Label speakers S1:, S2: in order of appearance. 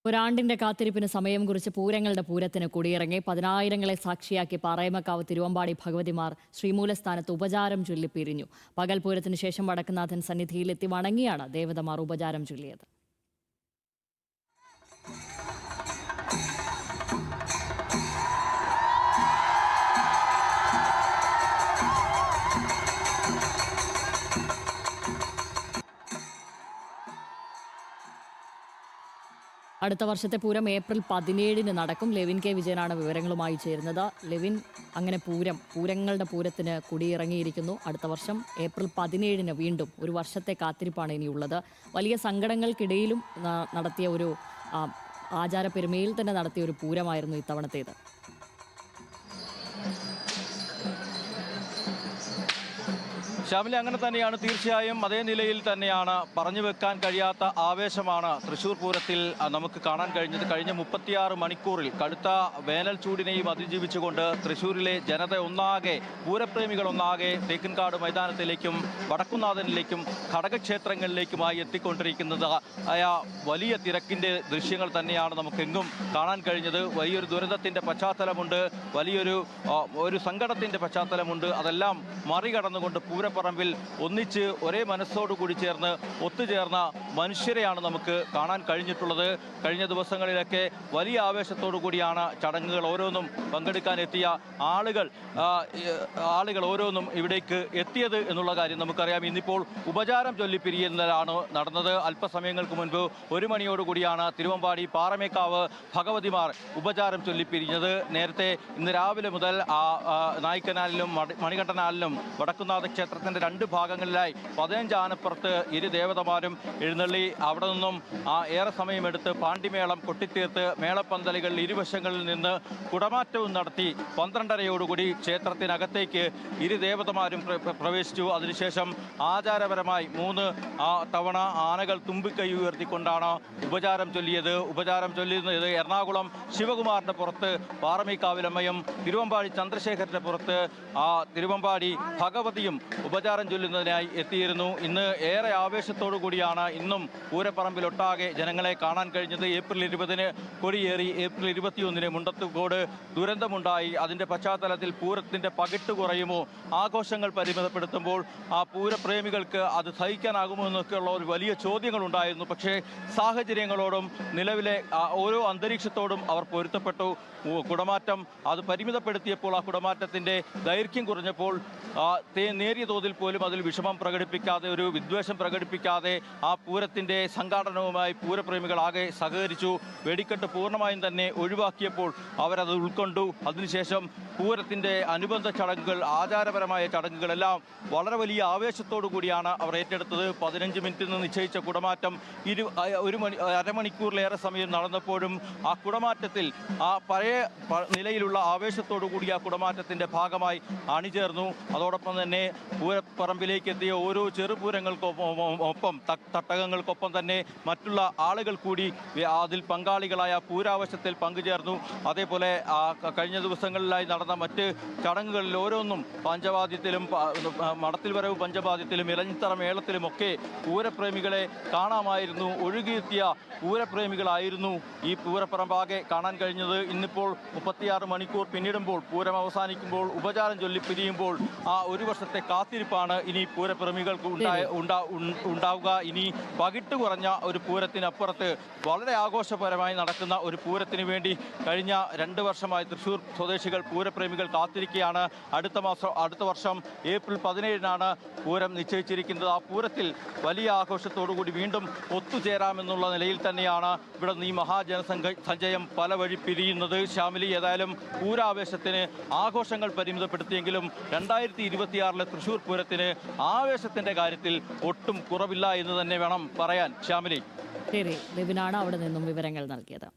S1: ഒരാണ്ടിന്റെ കാത്തിരിപ്പിന് സമയം കുറിച്ച് പൂരങ്ങളുടെ പൂരത്തിന് കൊടിയിറങ്ങി പതിനായിരങ്ങളെ സാക്ഷിയാക്കി പാറയമക്കാവ് തിരുവമ്പാടി ഭഗവതിമാർ ശ്രീമൂലസ്ഥാനത്ത് ഉപചാരം ചൊല്ലി പിരിഞ്ഞു. പകൽ പൂരത്തിന് ശേഷം വടക്കുന്നാഥൻ സന്നിധിയിലെത്തി വണങ്ങിയാണ് ദേവതമാർ ഉപചാരം ചൊല്ലിയത്. അടുത്ത വർഷത്തെ പൂരം ഏപ്രിൽ 17-ന് നടക്കും. ലെവിൻ കെ വിജയനാണ് വിവരങ്ങളുമായി ചേരുന്നത്. ലെവിൻ, അങ്ങനെ പൂരങ്ങളുടെ പൂരത്തിന് കൊടിയിറങ്ങിയിരിക്കുന്നു. അടുത്ത വർഷം ഏപ്രിൽ 17-ന് വീണ്ടും ഒരു വർഷത്തെ കാത്തിരിപ്പാണ് ഇനിയുള്ളത്. വലിയ സങ്കടങ്ങൾക്കിടയിലും നടത്തിയ ഒരു ആചാരപ്പെരുമയിൽ തന്നെ നടത്തിയ ഒരു പൂരമായിരുന്നു ഇത്തവണത്തേത്.
S2: ശ്യാമിലി, അങ്ങനെ തന്നെയാണ്. തീർച്ചയായും അതേ നിലയിൽ തന്നെയാണ്. പറഞ്ഞു വെക്കാൻ കഴിയാത്ത ആവേശമാണ് തൃശ്ശൂർ പൂരത്തിൽ നമുക്ക് കാണാൻ കഴിഞ്ഞത്. കഴിഞ്ഞ 36 മണിക്കൂറിൽ കടുത്ത വേനൽ ചൂടിനെയും അതിജീവിച്ചുകൊണ്ട് തൃശ്ശൂരിലെ ജനത ഒന്നാകെ, പൂരപ്രേമികൾ ഒന്നാകെ തേക്കിൻകാട് മൈതാനത്തിലേക്കും വടക്കുന്നാഥനിലേക്കും ഘടകക്ഷേത്രങ്ങളിലേക്കുമായി എത്തിക്കൊണ്ടിരിക്കുന്നത് ആയ വലിയ തിരക്കിൻ്റെ ദൃശ്യങ്ങൾ തന്നെയാണ് നമുക്കെങ്ങും കാണാൻ കഴിഞ്ഞത്. വലിയൊരു ദുരന്തത്തിൻ്റെ പശ്ചാത്തലമുണ്ട്, വലിയൊരു സങ്കടത്തിൻ്റെ പശ്ചാത്തലമുണ്ട്. അതെല്ലാം മറികടന്നുകൊണ്ട് പൂരപ്പറമ്പിൽ ഒന്നിച്ച് ഒരേ മനസ്സോടുകൂടി ചേർന്ന് ഒത്തുചേർന്ന മനുഷ്യരെയാണ് നമുക്ക് കാണാൻ കഴിഞ്ഞിട്ടുള്ളത്. കഴിഞ്ഞ ദിവസങ്ങളിലൊക്കെ വലിയ ആവേശത്തോടു കൂടിയാണ് ചടങ്ങുകൾ ഓരോന്നും പങ്കെടുക്കാൻ എത്തിയ ആളുകൾ ഓരോന്നും ഇവിടേക്ക് എത്തിയത് എന്നുള്ള കാര്യം നമുക്കറിയാം. ഇന്നിപ്പോൾ ഉപചാരം ചൊല്ലിപ്പിരിയുന്നതാണ് നടന്നത്. അല്പസമയങ്ങൾക്ക് മുൻപ് 1 മണിയോടുകൂടിയാണ് തിരുവമ്പാടി പാറമേക്കാവ് ഭഗവതിമാർ ഉപചാരം ചൊല്ലിപ്പിരിഞ്ഞത്. നേരത്തെ ഇന്ന് രാവിലെ മുതൽ നായ്ക്കനാലിലും മണികണ്ഠനാലിലും വടക്കുന്നാഥ ക്ഷേത്രത്തിൻ്റെ 2 ഭാഗങ്ങളിലായി 15 ആനപ്പുറത്ത് ഇരു ദേവതമാരും എഴുന്നള്ളി അവിടെ നിന്നും ഏറെ സമയമെടുത്ത് പാണ്ടിമേളം കൊട്ടിത്തീർത്ത് മേളപ്പന്തലുകളിൽ ഇരുവശങ്ങളിൽ നിന്ന് കുടമാറ്റവും നടത്തി 12:30യോടുകൂടി ക്ഷേത്രത്തിനകത്തേക്ക് ഇരു ദേവതമാരും പ്രവേശിച്ചു. അതിനുശേഷം ആചാരപരമായി 3 തവണ ആനകൾ തുമ്പിക്കൈ ഉയർത്തിക്കൊണ്ടാണ് ഉപചാരം ചൊല്ലിയത്. ഉപചാരം ചൊല്ലുന്നത് എറണാകുളം ശിവകുമാറിൻ്റെ പുറത്ത് പാറമേക്കാവിലമ്മയും തിരുവമ്പാടി ചന്ദ്രശേഖരൻ്റെ പുറത്ത് തിരുവമ്പാടി ഭഗവതിയും ഉപചാരം ചൊല്ലുന്നതിനായി എത്തിയിരുന്നു. ഇന്ന് ഏറെ ആവേശത്തോടു കൂടിയാണ് ഇന്നും പൂരപ്പറമ്പിലൊട്ടാകെ ജനങ്ങളെ കാണാൻ കഴിഞ്ഞത്. ഏപ്രിൽ 20-ന് കൊടിയേറി, ഏപ്രിൽ 21-ന് മുണ്ടത്തുകോട് ദുരന്തമുണ്ടായി. അതിൻ്റെ പശ്ചാത്തലത്തിൽ പൂരത്തിൻ്റെ പകിട്ട് കുറയുമോ, ആഘോഷങ്ങൾ പരിമിതപ്പെടുത്തുമ്പോൾ ആ പൂരപ്രേമികൾക്ക് അത് സഹിക്കാനാകുമോ എന്നൊക്കെയുള്ള ഒരു വലിയ ചോദ്യങ്ങളുണ്ടായിരുന്നു. പക്ഷേ സാഹചര്യങ്ങളോടും നിലവിലെ ഓരോ അന്തരീക്ഷത്തോടും അവർ പൊരുത്തപ്പെട്ടു. കുടമാറ്റം അത് പരിമിതപ്പെടുത്തിയപ്പോൾ, ആ കുടമാറ്റത്തിൻ്റെ ദൈർഘ്യം കുറഞ്ഞപ്പോൾ നേരിയ തോതിൽ പോലും അതിൽ വിഷമം പ്രകടിപ്പിക്കാതെ, ഒരു വിദ്വേഷം പ്രകടിപ്പിക്കാതെ ആ പൂരത്തിൻ്റെ സംഘാടനവുമായി പൂരപ്രേമികൾ ആകെ സഹകരിച്ചു. വെടിക്കെട്ട് പൂർണ്ണമായും തന്നെ ഒഴിവാക്കിയപ്പോൾ അവരത് ഉൾക്കൊണ്ടു. അതിനുശേഷം പൂരത്തിൻ്റെ അനുബന്ധ ചടങ്ങുകൾ, ആചാരപരമായ ചടങ്ങുകളെല്ലാം വളരെ വലിയ ആവേശത്തോടു കൂടിയാണ് അവർ ഏറ്റെടുത്തത്. 15 മിനിറ്റിൽ നിന്ന് നിശ്ചയിച്ച കുടമാറ്റം അരമണിക്കൂറിലേറെ സമയം നടന്നപ്പോഴും ആ കുടമാറ്റത്തിൽ ആ പഴയ നിലയിലുള്ള ആവേശത്തോടു കൂടി ആ കുടമാറ്റത്തിൻ്റെ ഭാഗമായി അണിചേർന്നു. അതോടൊപ്പം തന്നെ പൂരപ്പറമ്പിലേക്ക് എത്തിയ ഓരോ ചെറുപൂരങ്ങൾക്കൊപ്പം തട്ടകങ്ങൾക്കൊപ്പം തന്നെ മറ്റുള്ള ആളുകൾ കൂടി അതിൽ പങ്കാളികളായ പൂരാവശ്യത്തിൽ പങ്കുചേർന്നു. അതേപോലെ കഴിഞ്ഞ ദിവസങ്ങളിലായി നടന്ന മറ്റ് ചടങ്ങുകളിൽ ഓരോന്നും പഞ്ചവാദ്യത്തിലും മടത്തിൽ വരവ് പഞ്ചവാദ്യത്തിലും ഇലഞ്ഞിത്തറ മേളത്തിലുമൊക്കെ പൂരപ്രേമികളെ കാണാമായിരുന്നു. ഒഴുകിയെത്തിയ പൂരപ്രേമികളായിരുന്നു ഈ പൂരപ്പറമ്പാകെ കാണാൻ കഴിഞ്ഞത്. ഇന്നിപ്പോൾ 36 മണിക്കൂർ പിന്നിടുമ്പോൾ, പൂരം അവസാനിക്കുമ്പോൾ, ഉപചാരം ചൊല്ലിപ്പിരിയുമ്പോൾ ആ ഒരു വർഷത്തെ കാത്തിരിപ്പാണ് ഇനി പൂരപ്രേമികൾക്ക് ഉണ്ടാവുക. ഇനി പകിട്ട് കുറഞ്ഞ ഒരു പൂരത്തിനപ്പുറത്ത് വളരെ ആഘോഷപരമായി നടക്കുന്ന ഒരു പൂരത്തിന് വേണ്ടി കഴിഞ്ഞ 2 വർഷമായി തൃശ്ശൂർ സ്വദേശികൾ, പൂരപ്രേമികൾ കാത്തിരിക്കുകയാണ്. അടുത്ത വർഷം ഏപ്രിൽ 17-നാണ് പൂരം നിശ്ചയിച്ചിരിക്കുന്നത്. ആ പൂരത്തിൽ വലിയ ആഘോഷത്തോടുകൂടി വീണ്ടും ഒത്തുചേരാമെന്നുള്ള നിലയിൽ തന്നെയാണ് ഇവിടെ നിന്ന് ഈ മഹാജനസഞ്ചയം പല വഴി പിരിയുന്നത്. ശ്യാമിലി, ഏതായാലും പൂരാവേശത്തിന് ആഘോഷങ്ങൾ പരിമിതപ്പെടുത്തിയെങ്കിലും 2026-ലെ തൃശ്ശൂർ പൂരത്തിന് ആവേശത്തിൻ്റെ കാര്യത്തിൽ ഒട്ടും കുറവില്ല എന്ന് തന്നെ വേണം പറയാൻ. ശ്യാമിലി,
S1: ശരി, ലെവിനാണ് അവിടെ നിന്നും വിവരങ്ങൾ നൽകിയത്.